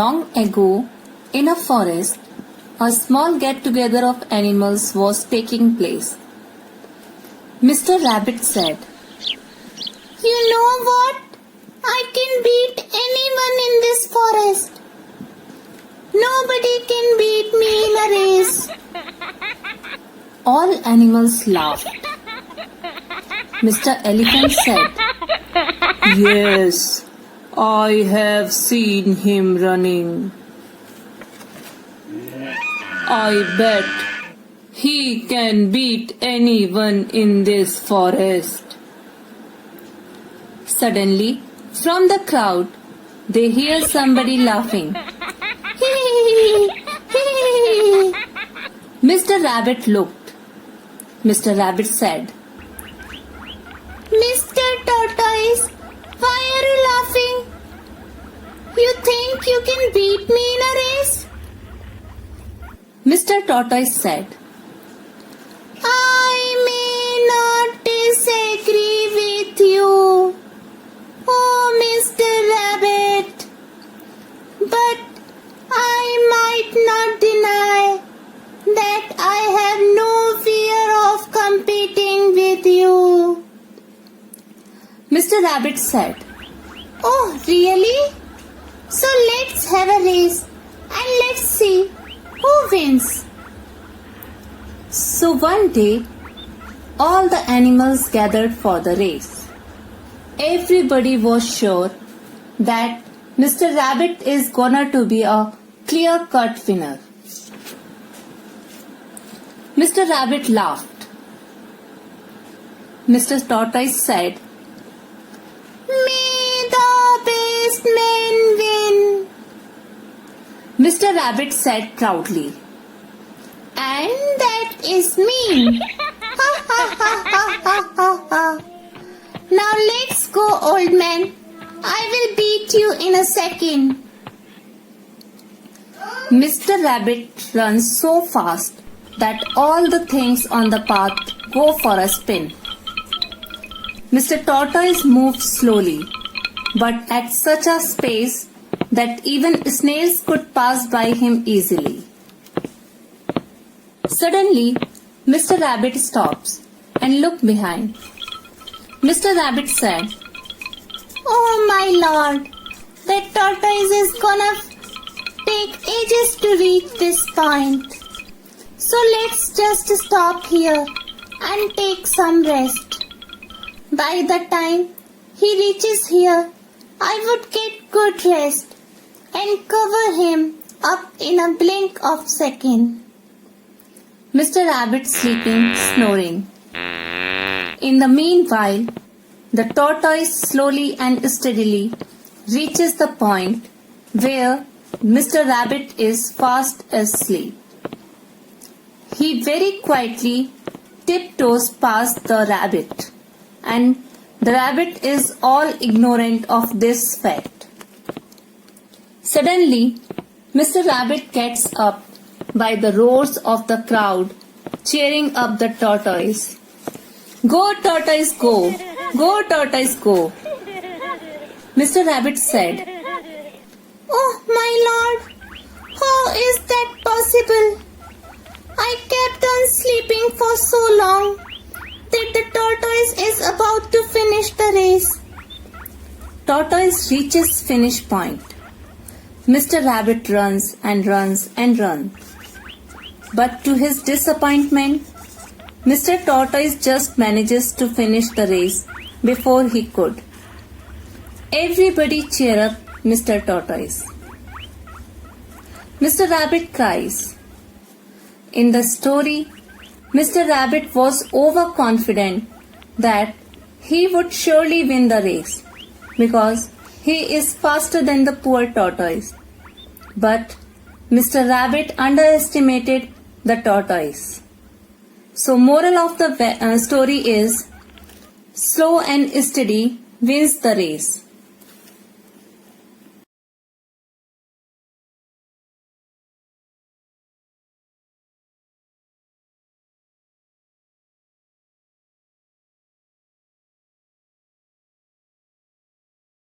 Long ago, in a forest, a small get-together of animals was taking place. Mr. Rabbit said, You know what? I can beat anyone in this forest. Nobody can beat me in a race. All animals laughed. Mr. Elephant said, Yes, I have seen him running. I bet he can beat anyone in this forest. Suddenly, from the crowd, they hear somebody laughing. Mr. Rabbit looked. Mr. Rabbit said, Mr. Tortoise, why are you laughing? You think you can beat me in a race? Mr. Tortoise said, I may not disagree with you, oh Mr. Rabbit, but I might not deny that I have no fear of competing with you. Mr. Rabbit said, Oh, really? So let's have a race and let's see who wins. So one day, all the animals gathered for the race. Everybody was sure that Mr. Rabbit is gonna to be a clear-cut winner. Mr. Rabbit laughed. Mr. Tortoise said, May the best man win. Mr. Rabbit said proudly, And that is me. Ha ha ha ha ha ha ha. Now let's go, old man. I will beat you in a second. Mr. Rabbit runs so fast that all the things on the path go for a spin. Mr. Tortoise moves slowly, but at such a pace that even snails could pass by him easily. Suddenly, Mr. Rabbit stops and looks behind. Mr. Rabbit said, Oh my lord, that tortoise is gonna take ages to reach this point. So let's just stop here and take some rest. By the time he reaches here, I would get good rest and cover him up in a blink of second. Mr. Rabbit sleeping, snoring. In the meanwhile, the tortoise slowly and steadily reaches the point where Mr. Rabbit is fast asleep. He very quietly tiptoes past the rabbit, and the rabbit is all ignorant of this fact. Suddenly, Mr. Rabbit gets up by the roars of the crowd cheering up the tortoise. Go, tortoise, go! Go, tortoise, go! Mr. Rabbit said, Oh my lord, how is that possible? I kept on sleeping for so long that the tortoise is about to finish the race. Tortoise reaches finish point. Mr. Rabbit runs and runs and runs. But to his disappointment, Mr. Tortoise just manages to finish the race before he could. Everybody cheer up Mr. Tortoise. Mr. Rabbit cries. In the story, Mr. Rabbit was overconfident that he would surely win the race because he is faster than the poor tortoise. But Mr. Rabbit underestimated the tortoise. So moral of the story is, slow and steady wins the race.